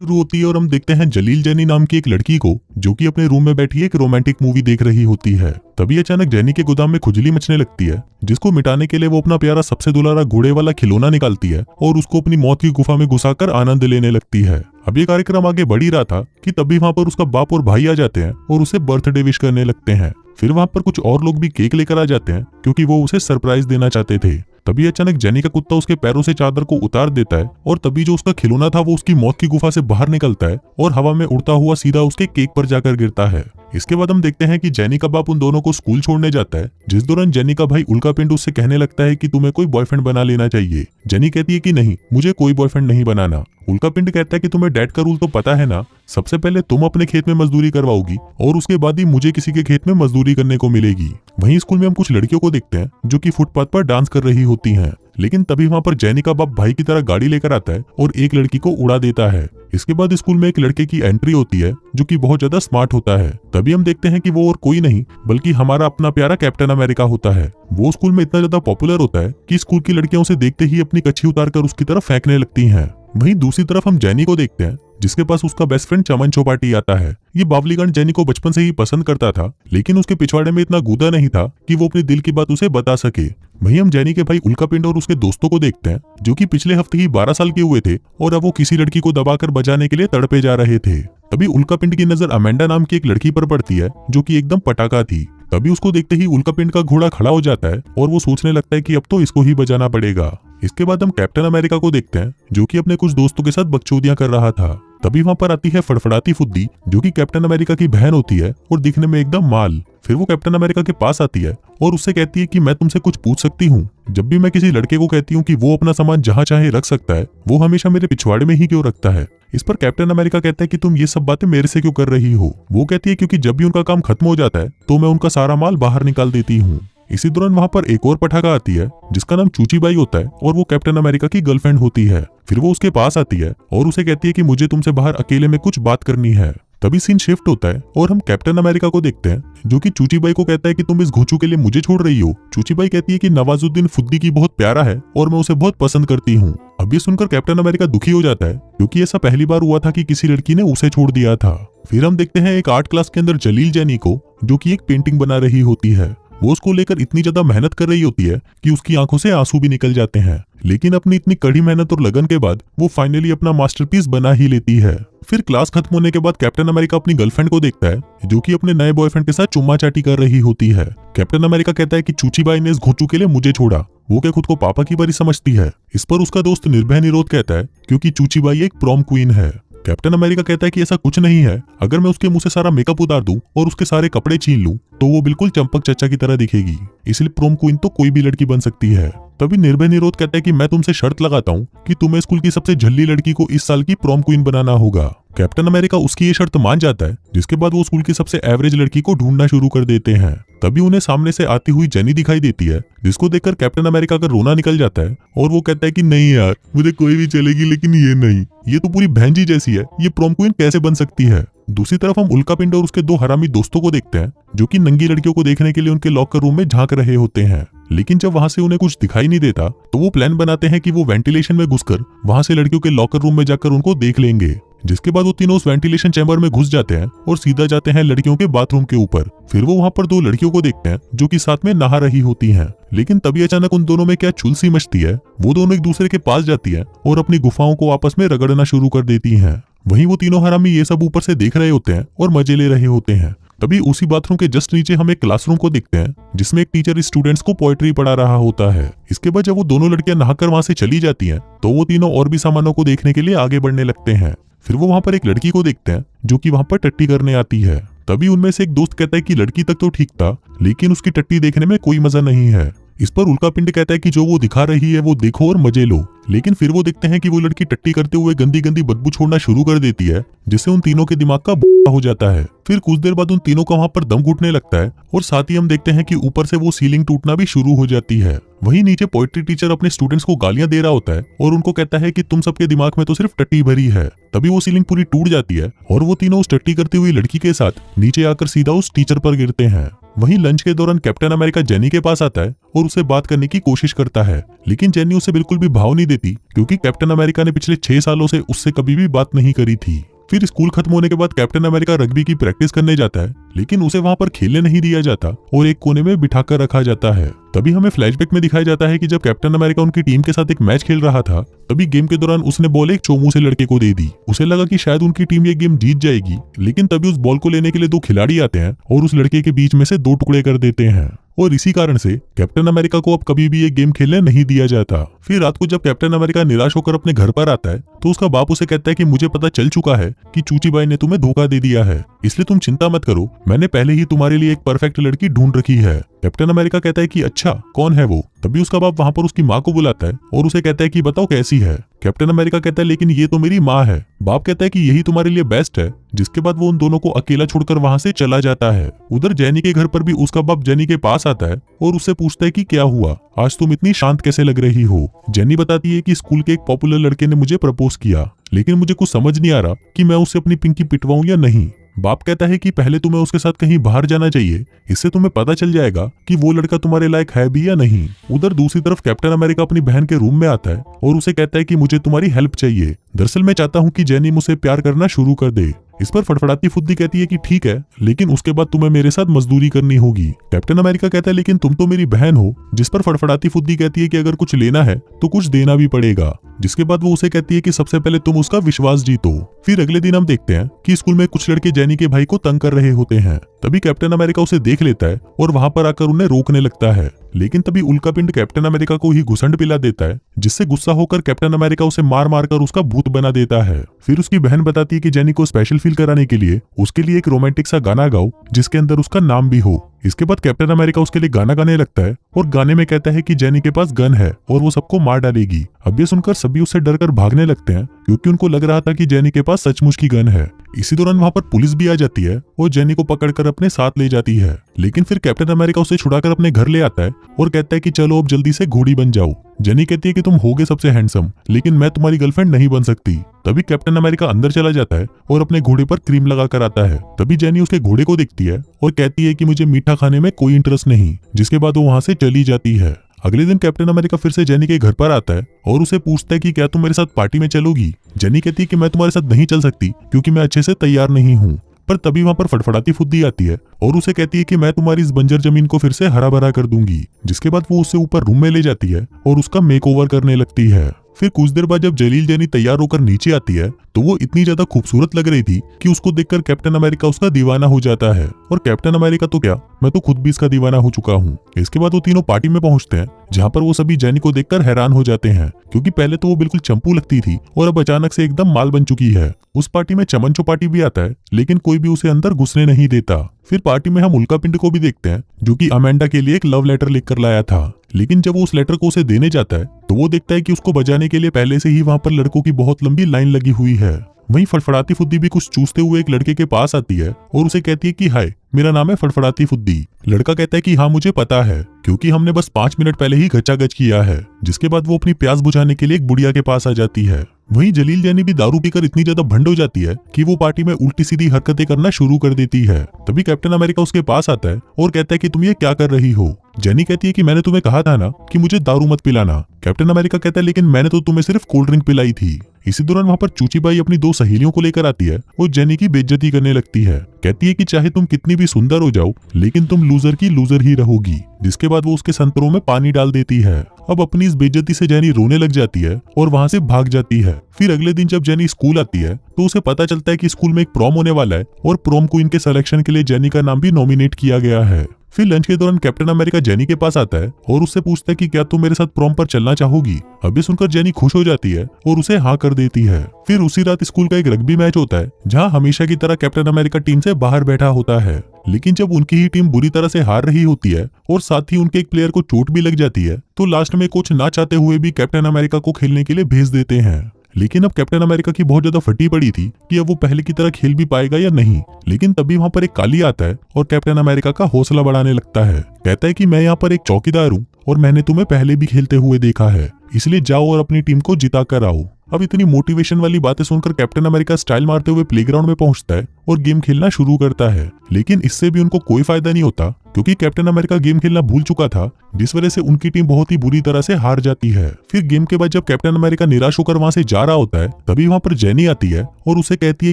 शुरू होती है और हम देखते हैं जलील जैनी नाम की एक लड़की को जो कि अपने रूम में बैठी एक रोमांटिक मूवी देख रही होती है। तभी अचानक जैनी के गोदाम में खुजली मचने लगती है, जिसको मिटाने के लिए वो अपना प्यारा सबसे दुलारा घोड़े वाला खिलौना निकालती है और उसको अपनी मौत की गुफा में घुसाकर आनंद लेने लगती है। अब ये कार्यक्रम आगे बढ़ ही रहा था कि तभी वहाँ पर उसका बाप और भाई आ जाते हैं और उसे बर्थडे विश करने लगते हैं। फिर वहाँ पर कुछ और लोग भी केक लेकर आ जाते हैं क्योंकि वो उसे सरप्राइज देना चाहते थे। तभी अचानक जैनी का कुत्ता उसके पैरों से चादर को उतार देता है और तभी जो उसका खिलौना था वो उसकी मौत की गुफा से बाहर निकलता है और हवा में उड़ता हुआ सीधा उसके केक पर जाकर गिरता है। इसके बाद हम देखते हैं कि जैनी का बाप उन दोनों को स्कूल छोड़ने जाता है, जिस दौरान जैनी का भाई उल्का पिंड उससे कहने लगता है कि तुम्हें कोई बॉयफ्रेंड बना लेना चाहिए। जैनी कहती है कि नहीं, मुझे कोई बॉयफ्रेंड नहीं बनाना। उल्का पिंड कहता है कि तुम्हें डैड का रूल तो पता है ना, सबसे पहले तुम अपने खेत में मजदूरी करवाओगी और उसके बाद ही मुझे किसी के खेत में मजदूरी करने को मिलेगी। वहीं स्कूल में हम कुछ लड़कियों को देखते हैं जो कि फुटपाथ पर डांस कर रही होती हैं, लेकिन तभी वहाँ पर जैनी का बाप भाई की तरह गाड़ी लेकर आता है और एक लड़की को उड़ा देता है। इसके बाद स्कूल में एक लड़के की एंट्री होती है जो कि बहुत ज्यादा स्मार्ट होता है। तभी हम देखते हैं कि वो और कोई नहीं बल्कि हमारा अपना प्यारा कैप्टन अमेरिका होता है। वो स्कूल में इतना ज्यादा पॉपुलर होता है कि स्कूल की लड़कियां उसे देखते ही अपनी कच्छी उतारकर उसकी तरफ फेंकने लगती हैं। वहीं दूसरी तरफ हम जैनी को देखते हैं जिसके पास उसका बेस्ट फ्रेंड चमन चौपाटी आता है। ये बावलीगढ़ जैनी को बचपन से ही पसंद करता था, लेकिन उसके पिछवाड़े में इतना गूदा नहीं था कि वो अपने दिल की बात उसे बता सके। वहीं हम जैनी के भाई उल्का पिंड और उसके दोस्तों को देखते हैं जो कि पिछले हफ्ते ही 12 साल के हुए थे और अब वो किसी लड़की को दबाकर बजाने के लिए तड़पे जा रहे थे। तभी उल्का पिंड की नजर अमेंडा नाम की एक लड़की पर पड़ती है जो कि एकदम पटाखा थी। तभी उसको देखते ही उल्का पिंड का घोड़ा खड़ा हो जाता है और वो सोचने लगता है कि अब तो इसको ही बजाना पड़ेगा। इसके बाद हम कैप्टन अमेरिका को देखते हैं जो कि अपने कुछ दोस्तों के साथ बकचोदियां कर रहा था। तभी वहां पर आती है फड़फड़ाती फुद्दी जो कि कैप्टन अमेरिका की बहन होती है और दिखने में एकदम माल। फिर वो कैप्टन अमेरिका के पास आती है और उससे कहती है कि मैं तुमसे कुछ पूछ सकती हूँ। जब भी मैं किसी लड़के को कहती हूँ कि वो अपना सामान जहाँ चाहे रख सकता है, वो हमेशा मेरे पिछवाड़े में ही क्यों रखता है। इस पर कैप्टन अमेरिका कहता है कि तुम ये सब बातें मेरे से क्यों कर रही हो। वो कहती है क्योंकि जब भी उनका काम खत्म हो जाता है तो मैं उनका सारा माल बाहर निकाल देती हूँ। इसी दौरान वहाँ पर एक और पटाखा आती है जिसका नाम चूची बाई होता है और वो कैप्टन अमेरिका की गर्लफ्रेंड होती है। फिर वो उसके पास आती है और उसे कहती है कि मुझे तुमसे बाहर अकेले में कुछ बात करनी है। तभी सीन शिफ्ट होता है और हम कैप्टन अमेरिका को देखते हैं जो कि चूची बाई को कहता है कि तुम इस घोंचू के लिए मुझे छोड़ रही हो। चूची बाई कहती है कि नवाजुद्दीन फुद्दी की बहुत प्यारा है और मैं उसे बहुत पसंद करती हूँ। अब ये सुनकर कैप्टन अमेरिका दुखी हो जाता है क्योंकि ऐसा पहली बार हुआ था कि किसी लड़की ने उसे छोड़ दिया था। फिर हम देखते हैं एक आर्ट क्लास के अंदर जलील जैनी को जो कि एक पेंटिंग बना रही होती है। वो उसको लेकर इतनी ज्यादा मेहनत कर रही होती है कि उसकी आंखों से आंसू भी निकल जाते हैं, लेकिन अपनी इतनी कड़ी मेहनत और लगन के बाद वो फाइनली अपना मास्टरपीस बना ही लेती है। फिर क्लास खत्म होने के बाद कैप्टन अमेरिका अपनी गर्लफ्रेंड को देखता है जो कि अपने नए बॉयफ्रेंड के साथ चुम्मा चाटी कर रही होती है। कैप्टन अमेरिका कहता है कि चूची बाई ने इस घोंचू के लिए मुझे छोड़ा, वो क्या खुद को पापा की परी समझती है। इस पर उसका दोस्त निर्भय निरोध कहता है क्योंकि चूची बाई एक प्रॉम क्वीन है। कैप्टन अमेरिका कहता है कि ऐसा कुछ नहीं है, अगर मैं उसके मुंह से सारा मेकअप उतार दूं और उसके सारे कपड़े छीन लूं तो वो बिल्कुल चंपक चच्चा की तरह दिखेगी, इसलिए प्रोम क्वीन तो कोई भी लड़की बन सकती है। तभी निर्भय निरोध कहता है कि मैं तुमसे शर्त लगाता हूँ कि तुम्हें स्कूल की सबसे झल्ली लड़की को इस साल की प्रोम क्वीन बनाना होगा। कैप्टन अमेरिका उसकी ये शर्त मान जाता है, जिसके बाद वो स्कूल की सबसे एवरेज लड़की को ढूंढना शुरू कर देते हैं। तभी उन्हें सामने से आती हुई जेनी दिखाई देती है, जिसको देखकर कैप्टन अमेरिका का रोना निकल जाता है और वो कहता है कि नहीं यार, मुझे कोई भी चलेगी लेकिन ये नहीं, ये तो पूरी बहन जी जैसी है, ये प्रोम क्वीन कैसे बन सकती है। दूसरी तरफ हम उल्का पिंड और उसके दो हरामी दोस्तों को देखते हैं जो कि नंगी लड़कियों को देखने के लिए उनके लॉकर रूम में झांक रहे होते हैं, लेकिन जब वहां से उन्हें कुछ दिखाई नहीं देता तो वो प्लान बनाते हैं कि वो वेंटिलेशन में घुसकर वहां से लड़कियों के लॉकर रूम में जाकर उनको देख लेंगे। जिसके बाद वो तीनों उस वेंटिलेशन चैम्बर में घुस जाते हैं और सीधा जाते हैं लड़कियों के बाथरूम के ऊपर। फिर वो वहां पर दो लड़कियों को देखते हैं जो कि साथ में नहा रही होती हैं, लेकिन तभी अचानक उन दोनों में क्या चुलसी मचती है। वो दोनों एक दूसरे के पास जाती है और अपनी गुफाओं को आपस में रगड़ना शुरू कर देती हैं। वहीं वो तीनों हरामी ये सब ऊपर से देख रहे होते हैं और मजे ले रहे होते हैं। तभी उसी बाथरूम के जस्ट नीचे हम एक क्लासरूम को देखते हैं जिसमें एक टीचर स्टूडेंट्स को पोएट्री पढ़ा रहा होता है। इसके बाद जब वो दोनों लड़कियां नहाकर वहां से चली जाती हैं तो वो तीनों और भी सामानों को देखने के लिए आगे बढ़ने लगते हैं। फिर वो वहां पर एक लड़की को देखते हैं जो कि वहां पर टट्टी करने आती है। तभी उनमें से एक दोस्त कहता है कि लड़की तक तो ठीक था, लेकिन उसकी टट्टी देखने में कोई मजा नहीं है। इस पर उल्का पिंड कहता है कि जो वो दिखा रही है वो देखो और मजे लो, लेकिन फिर वो देखते हैं कि वो लड़की टट्टी करते हुए गंदी गंदी बदबू छोड़ना शुरू कर देती है, जिससे उन तीनों के दिमाग का बुरा हो जाता है। फिर कुछ देर बाद उन तीनों का वहां पर दम घुटने लगता है और साथ ही हम देखते हैं कि ऊपर से वो सीलिंग टूटना भी शुरू हो जाती है। वहीं नीचे पोएट्री टीचर अपने स्टूडेंट्स को गालियां दे रहा होता है और उनको कहता है कि तुम सबके दिमाग में तो सिर्फ टट्टी भरी है। तभी वो सीलिंग पूरी टूट जाती है और वो तीनों उस टट्टी करती हुई लड़की के साथ नीचे आकर सीधा उस टीचर पर गिरते हैं। वहीं लंच के दौरान कैप्टन अमेरिका जेनी के पास आता है और उसे बात करने की कोशिश करता है, लेकिन जेनी उसे बिल्कुल भी भाव नहीं देती क्योंकि कैप्टन अमेरिका ने पिछले 6 सालों से उससे कभी भी बात नहीं करी थी। फिर स्कूल खत्म होने के बाद कैप्टन अमेरिका रग्बी की प्रैक्टिस करने जाता है, लेकिन उसे वहां पर खेलने नहीं दिया जाता और एक कोने में बिठाकर रखा जाता है। तभी हमें फ्लैशबैक में दिखाया जाता है कि जब कैप्टन अमेरिका उनकी टीम के साथ एक मैच खेल रहा था, तभी गेम के दौरान उसने बॉल एक चोमू से लड़के को दे दी। उसे लगा कि शायद उनकी टीम ये गेम जीत जाएगी, लेकिन तभी उस बॉल को लेने के लिए 2 खिलाड़ी आते हैं और उस लड़के के बीच में से 2 टुकड़े कर देते हैं और इसी कारण से कैप्टन अमेरिका को अब कभी भी ये गेम खेलने नहीं दिया जाता। फिर रात को जब कैप्टन अमेरिका निराश होकर अपने घर पर आता है, तो उसका बाप उसे कहता है कि मुझे पता चल चुका है कि चूची बाई ने तुम्हें धोखा दे दिया है, इसलिए तुम चिंता मत करो, मैंने पहले ही तुम्हारे लिए एक परफेक्ट लड़की ढूंढ रखी है। कैप्टन अमेरिका कहता है कि अच्छा, कौन है वो? तभी उसका बाप वहां पर उसकी माँ को बुलाता है और उसे कहता है कि बताओ कैसी है। कैप्टन अमेरिका कहता है लेकिन ये तो मेरी माँ है। बाप कहता है कि यही तुम्हारे लिए बेस्ट है, जिसके बाद वो उन दोनों को अकेला छोड़कर वहां से चला जाता है। उधर जेनी के घर पर भी उसका बाप जेनी के पास आता है और उससे पूछता है कि क्या हुआ, आज तुम इतनी शांत कैसे लग रही हो। जेनी बताती है कि स्कूल के एक पॉपुलर लड़के ने मुझे प्रपोज किया, लेकिन मुझे कुछ समझ नहीं आ रहा कि मैं उससे अपनी पिंकी पिटवाऊं या नहीं। बाप कहता है कि पहले तुम्हें उसके साथ कहीं बाहर जाना चाहिए, इससे तुम्हें पता चल जाएगा कि वो लड़का तुम्हारे लायक है भी या नहीं। उधर दूसरी तरफ कैप्टन अमेरिका अपनी बहन के रूम में आता है और उसे कहता है कि मुझे तुम्हारी हेल्प चाहिए, दरअसल मैं चाहता हूँ कि जेनी मुझसे प्यार करना शुरू कर दे। इस पर फड़फड़ाती फुद्दी कहती है कि ठीक है, लेकिन उसके बाद तुम्हें मेरे साथ मजदूरी करनी होगी। कैप्टन अमेरिका कहता है लेकिन तुम तो मेरी बहन हो, जिस पर फड़फड़ाती फुद्दी कहती है कि अगर कुछ लेना है तो कुछ देना भी पड़ेगा, जिसके बाद वो उसे कहती है कि सबसे पहले तुम उसका विश्वास जीतो। फिर अगले दिन हम देखते हैं कि स्कूल में कुछ लड़के जेनी के भाई को तंग कर रहे होते हैं। तभी कैप्टन अमेरिका उसे देख लेता है और वहां पर आकर उन्हें रोकने लगता है, लेकिन तभी उल्का पिंड कैप्टन अमेरिका को ही घुसंड पिला देता है, जिससे गुस्सा होकर कैप्टन अमेरिका उसे मार मार कर उसका भूत बना देता है। फिर उसकी बहन बताती है कि जेनी को स्पेशल फील कराने के लिए उसके लिए एक रोमांटिक सा गाना गाओ जिसके अंदर उसका नाम भी हो। इसके बाद कैप्टन अमेरिका उसके लिए गाना गाने लगता है और गाने में कहता है कि जेनी के पास गन है और वो सबको मार डालेगी। अब ये सुनकर सभी उससे डरकर भागने लगते हैं क्योंकि उनको लग रहा था कि जेनी के पास सचमुच की गन है। इसी दौरान वहां पर पुलिस भी आ जाती है और जेनी को पकड़कर अपने साथ ले जाती है, लेकिन फिर कैप्टन अमेरिका उसे छुड़ाकर अपने घर ले आता है और कहता है कि चलो अब जल्दी से घोड़ी बन जाओ। जेनी कहती है कि तुम होगे सबसे हैंडसम, लेकिन मैं तुम्हारी गर्लफ्रेंड नहीं बन सकती। तभी कैप्टन अमेरिका अंदर चला जाता है और अपने घोड़े पर क्रीम लगा कर आता है। तभी जेनी उसके घोड़े को देखती है और कहती है कि मुझे मीठा खाने में कोई इंटरेस्ट नहीं, जिसके बाद वो वहां से चली जाती है। अगले दिन कैप्टन अमेरिका फिर से जेनी के घर पर आता है और उसे पूछता है कि क्या तुम मेरे साथ पार्टी में चलोगी। जेनी कहती है कि मैं तुम्हारे साथ नहीं चल सकती क्योंकि मैं अच्छे से तैयार नहीं हूँ। पर तभी वहां पर फड़फड़ाती फुद्दी आती है और उसे कहती है कि मैं तुम्हारी इस बंजर जमीन को फिर से हरा भरा कर दूंगी, जिसके बाद वो उसे ऊपर रूम में ले जाती है और उसका मेकओवर करने लगती है। फिर कुछ देर बाद जब जलील जेनी तैयार होकर नीचे आती है तो वो इतनी ज्यादा खूबसूरत लग रही थी कि उसको देखकर कैप्टन अमेरिका उसका दीवाना हो जाता है, और कैप्टन अमेरिका तो क्या, मैं तो खुद भी इसका दीवाना हो चुका हूँ। इसके बाद वो तीनों पार्टी में पहुंचते हैं जहाँ पर वो सभी जेनी को देखकर हैरान हो जाते हैं क्योंकि पहले तो वो बिल्कुल चंपू लगती थी और अब अचानक से एकदम माल बन चुकी है। उस पार्टी में चमन चौपाटी भी आता है, लेकिन कोई भी उसे अंदर घुसने नहीं देता। फिर पार्टी में हम उल्का पिंड को भी देखते हैं जो कि अमेंडा के लिए एक लव लेटर लिखकर लाया था, लेकिन जब वो उस लेटर को उसे देने जाता है तो वो देखता है कि उसको बजाने के लिए पहले से ही वहां पर लड़कों की बहुत लंबी लाइन लगी हुई है। वहीं फड़फड़ाती फुद्दी भी कुछ चूसते हुए एक लड़के के पास आती है और उसे कहती है कि हाय, मेरा नाम है फड़फड़ाती फुद्दी। लड़का कहता है कि हाँ मुझे पता है, क्योंकि हमने बस 5 मिनट पहले ही गचागच किया है। जिसके बाद वो अपनी प्यास बुझाने के लिए एक बुढ़िया के पास आ जाती है। वहीं जलील जेनी भी दारू पीकर इतनी ज्यादा भंड हो जाती है कि वो पार्टी में उल्टी सीधी हरकतें करना शुरू कर देती है। तभी कैप्टन अमेरिका उसके पास आता है और कहता है कि तुम ये क्या कर रही हो। जेनी कहती है कि मैंने तुम्हें कहा था ना कि मुझे दारू मत पिलाना। कैप्टन अमेरिका कहता है लेकिन मैंने तो तुम्हें सिर्फ कोल्ड ड्रिंक पिलाई थी। इसी दौरान वहां पर चूची बाई अपनी 2 सहेलियों को लेकर आती है और जेनी की बेइज्जती करने लगती है। कहती है कि चाहे तुम कितनी भी सुंदर हो जाओ, लेकिन तुम लूजर की लूजर ही रहोगी। जिसके बाद वो उसके संतरों में पानी डाल देती है। अब अपनी इस बेइज्जती से जेनी रोने लग जाती है और वहां से भाग जाती है। फिर अगले दिन जब जेनी स्कूल आती है तो उसे पता चलता है कि स्कूल में एक प्रॉम होने वाला है और प्रॉम क्वीन के सिलेक्शन के लिए जेनी का नाम भी नॉमिनेट किया गया है। फिर लंच के दौरान कैप्टन अमेरिका जेनी के पास आता है और उससे पूछता है कि क्या तुम मेरे साथ प्रॉम पर चलना चाहोगी। अभी सुनकर जेनी खुश हो जाती है और उसे हाँ कर देती है। फिर उसी रात स्कूल का एक रग्बी मैच होता है जहाँ हमेशा की तरह कैप्टन अमेरिका टीम से बाहर बैठा होता है, लेकिन जब उनकी ही टीम बुरी तरह से हार रही होती है और साथ ही उनके एक प्लेयर को चोट भी लग जाती है तो लास्ट में कोच ना चाहते हुए भी कैप्टन अमेरिका को खेलने के लिए भेज देते हैं। लेकिन अब कैप्टन अमेरिका की बहुत ज्यादा फटी पड़ी थी कि अब वो पहले की तरह खेल भी पाएगा या नहीं। लेकिन तभी वहां पर एक काली आता है और कैप्टन अमेरिका का हौसला बढ़ाने लगता है। कहता है कि मैं यहाँ पर एक चौकीदार हूँ और मैंने तुम्हें पहले भी खेलते हुए देखा है, इसलिए जाओ और अपनी टीम को जिता कर आओ। अब इतनी मोटिवेशन वाली बातें सुनकर कैप्टन अमेरिका स्टाइल मारते हुए प्लेग्राउंड में पहुंचता है और गेम खेलना शुरू करता है। लेकिन इससे भी उनको कोई फायदा नहीं होता, क्योंकि कैप्टन अमेरिका गेम खेलना भूल चुका था, जिस वजह से उनकी टीम बहुत ही बुरी तरह से हार जाती है। फिर गेम के बाद जब कैप्टन अमेरिका निराश होकर वहां से जा रहा होता है, तभी वहां पर जेनी आती है और उसे कहती है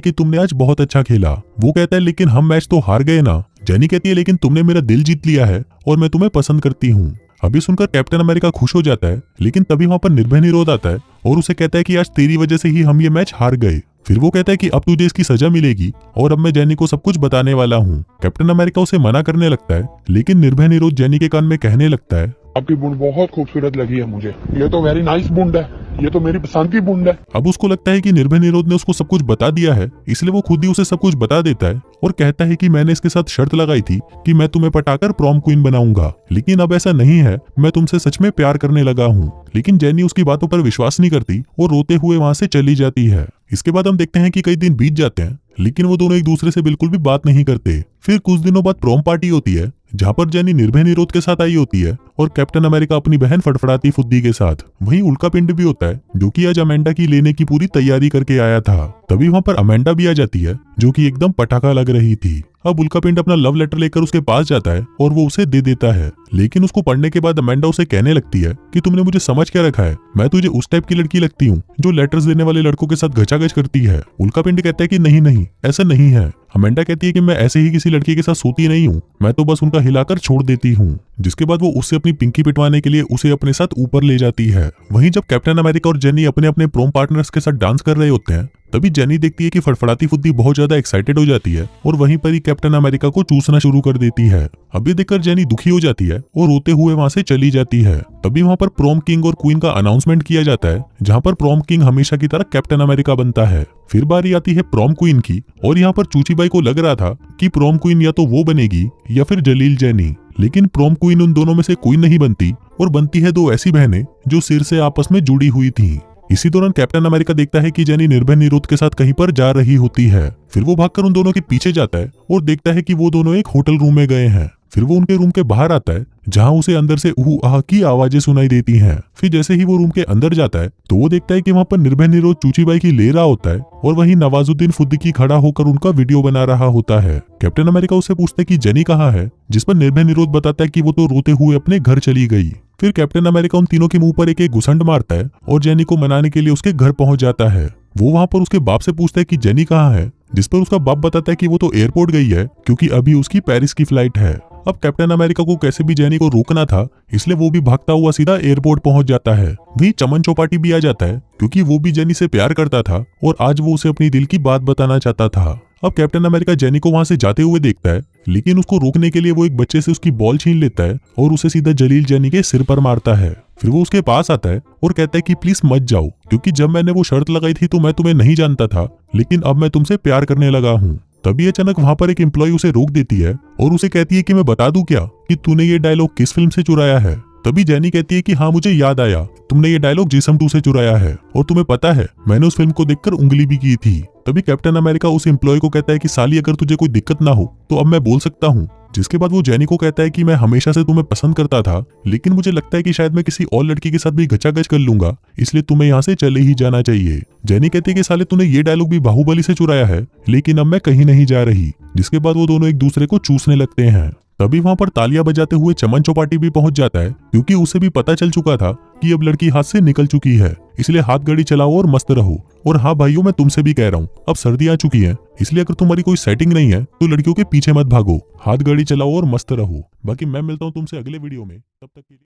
कि तुमने आज बहुत अच्छा खेला। वो कहता है लेकिन हम मैच तो हार गए ना। जेनी कहती है लेकिन तुमने मेरा दिल जीत लिया है और मैं तुम्हें पसंद करती हूँ। अभी सुनकर कैप्टन अमेरिका खुश हो जाता है, लेकिन तभी वहां पर निर्भय निरोध आता है और उसे कहता है कि आज तेरी वजह से ही हम ये मैच हार गए। फिर वो कहता है कि अब तुझे इसकी सजा मिलेगी और अब मैं जेनी को सब कुछ बताने वाला हूँ। कैप्टन अमेरिका उसे मना करने लगता है, लेकिन निर्भय निरोध जेनी के कान में कहने लगता है, आपकी बूंद बहुत खूबसूरत लगी है मुझे, ये तो वेरी नाइस बूंद है, ये तो मेरी पसंद की बूंद है। अब उसको लगता है कि निर्भय निरोध ने उसको सब कुछ बता दिया है, इसलिए वो खुद ही उसे सब कुछ बता देता है और कहता है कि मैंने इसके साथ शर्त लगाई थी कि मैं तुम्हें पटाकर प्रॉम क्वीन बनाऊंगा, लेकिन अब ऐसा नहीं है, मैं तुमसे सच में प्यार करने लगा हूँ। लेकिन जेनी उसकी बातों पर विश्वास नहीं करती और रोते हुए वहां से चली जाती है। इसके बाद हम देखते हैं कि कई दिन बीत जाते हैं, लेकिन वो दोनों एक दूसरे से बिल्कुल भी बात नहीं करते। फिर कुछ दिनों बाद प्रॉम पार्टी होती है, जहाँ पर जेनी निर्भय निरोध के साथ आई होती है और कैप्टन अमेरिका अपनी बहन फड़फड़ाती फुद्दी के साथ। वहीं उल्का पिंड भी होता है, जो कि आज अमेंडा की लेने की पूरी तैयारी करके आया था। तभी वहां पर अमेंडा भी आ जाती है, जो कि एकदम पटाखा लग रही थी। अब उल्का पिंड अपना लव लेटर लेकर उसके पास जाता है और वो उसे दे देता है, लेकिन उसको पढ़ने के बाद अमेंडा उसे कहने लगती है कि तुमने मुझे समझ क्या रखा है, मैं तुझे उस टाइप की लड़की लगती हूँ जो लेटर्स देने वाले लड़कों के साथ घचाघच करती है। उल्का पिंड कहता है कि नहीं नहीं, ऐसा नहीं है। अमेंडा कहती है कि मैं ऐसे ही किसी लड़की के साथ सोती नहीं हूँ, मैं तो बस उनका हिलाकर छोड़ देती हूँ। जिसके बाद वो उससे अपनी पिंकी पिटवाने के लिए उसे अपने साथ ऊपर ले जाती है। वहीं जब कैप्टन अमेरिका और जेनी अपने अपने प्रोम पार्टनर्स के साथ डांस कर रहे होते हैं, तभी जेनी देखती है कि फड़फड़ाती फुद्दी बहुत ज्यादा एक्साइटेड हो जाती है और वहीं पर ही कैप्टन अमेरिका को चूसना शुरू कर देती है। अभी देखकर जेनी दुखी हो जाती है और रोते हुए वहां से चली जाती है। तभी वहां पर प्रोम किंग और क्वीन का अनाउंसमेंट किया जाता है, जहां पर प्रोम किंग हमेशा की तरह कैप्टन अमेरिका बनता है। फिर बारी आती है प्रोम क्वीन की, और यहाँ पर चूची बाई को लग रहा था कि प्रोम क्वीन या तो वो बनेगी या फिर जलील जेनी, लेकिन प्रोम क्वीन उन दोनों में से कोई नहीं बनती और बनती है दो ऐसी बहनें जो सिर से आपस में जुड़ी हुई थी। इसी दौरान कैप्टन अमेरिका देखता है कि जेनी निर्भय निरोध के साथ कहीं पर जा रही होती है। फिर वो भागकर उन दोनों के पीछे जाता है और देखता है कि वो दोनों एक होटल रूम में गए हैं। फिर वो उनके रूम के बाहर आता है, जहां उसे अंदर से ऊह आह की आवाजें सुनाई देती हैं। फिर जैसे ही वो रूम के अंदर जाता है तो वो देखता है कि वहां पर निर्भय निरोध चूचीबाई की ले रहा होता है और वहीं नवाजुद्दीन फुद्दीकी खड़ा होकर उनका वीडियो बना रहा होता है। कैप्टन अमेरिका उससे पूछता है कि जेनी कहाँ है, जिस पर निर्भय निरोध बताता है कि वो तो रोते हुए अपने घर चली गई। फिर कैप्टन अमेरिका उन तीनों के मुंह पर एक एक घुसंड मारता है और जेनी को मनाने के लिए उसके घर पहुंच जाता है। वो वहां पर उसके बाप से पूछता है कि जेनी कहाँ है, जिस पर उसका बाप बताता है कि वो तो एयरपोर्ट गई है, क्योंकि अभी उसकी पेरिस की फ्लाइट है। अब कैप्टन अमेरिका को कैसे भी जेनी को रोकना था, इसलिए वो भी भागता हुआ सीधा एयरपोर्ट पहुंच जाता है। वहीं चमन चौपाटी भी आ जाता है, क्योंकि वो भी जेनी से प्यार करता था और आज वो उसे अपनी दिल की बात बताना चाहता था। अब कैप्टन अमेरिका जेनी को वहां से जाते हुए देखता है, लेकिन उसको रोकने के लिए वो एक बच्चे से उसकी बॉल छीन लेता है और उसे सीधा जलील जेनी के सिर पर मारता है। फिर वो उसके पास आता है और कहता है कि प्लीज मत जाओ, क्योंकि जब मैंने वो शर्त लगाई थी तो मैं तुम्हें नहीं जानता था, लेकिन अब मैं तुमसे प्यार करने लगा हूँ। तभी अचानक वहां पर एक एम्प्लॉय उसे रोक देती है और उसे कहती है कि मैं बता दूं क्या कि तूने ये डायलॉग किस फिल्म से चुराया है। तभी जेनी कहती है कि हाँ मुझे याद आया, तुमने ये डायलॉग जिस्म 2 से चुराया है और तुम्हें पता है मैंने उस फिल्म को देखकर उंगली भी की थी। तभी कैप्टन अमेरिका उस एम्प्लॉय को कहता है कि साली अगर तुझे कोई दिक्कत ना हो तो अब मैं बोल सकता हूँ। जिसके बाद वो जेनी को कहता है कि मैं हमेशा से तुम्हें पसंद करता था, लेकिन मुझे लगता है कि शायद मैं किसी और लड़की के साथ भी घचाघच कर लूंगा, इसलिए तुम्हें यहाँ से चले ही जाना चाहिए। जेनी कहती है कि साले तूने ये डायलॉग भी बाहुबली से चुराया है, लेकिन अब मैं कहीं नहीं जा रही। जिसके बाद वो दोनों एक दूसरे को चूसने लगते हैं। तभी वहां पर तालियां बजाते हुए चमन चौपाटी भी पहुंच जाता है, क्योंकि उसे भी पता चल चुका था कि अब लड़की हाथ से निकल चुकी है, इसलिए हाथ गाड़ी चलाओ और मस्त रहो। और हाँ भाइयों, मैं तुमसे भी कह रहा हूँ, अब सर्दी आ चुकी है, इसलिए अगर तुम्हारी कोई सेटिंग नहीं है तो लड़कियों के पीछे मत भागो, हाथ गाड़ी चलाओ और मस्त रहो। बाकी मैं मिलता हूँ तुमसे अगले वीडियो में, तब तक के लिए।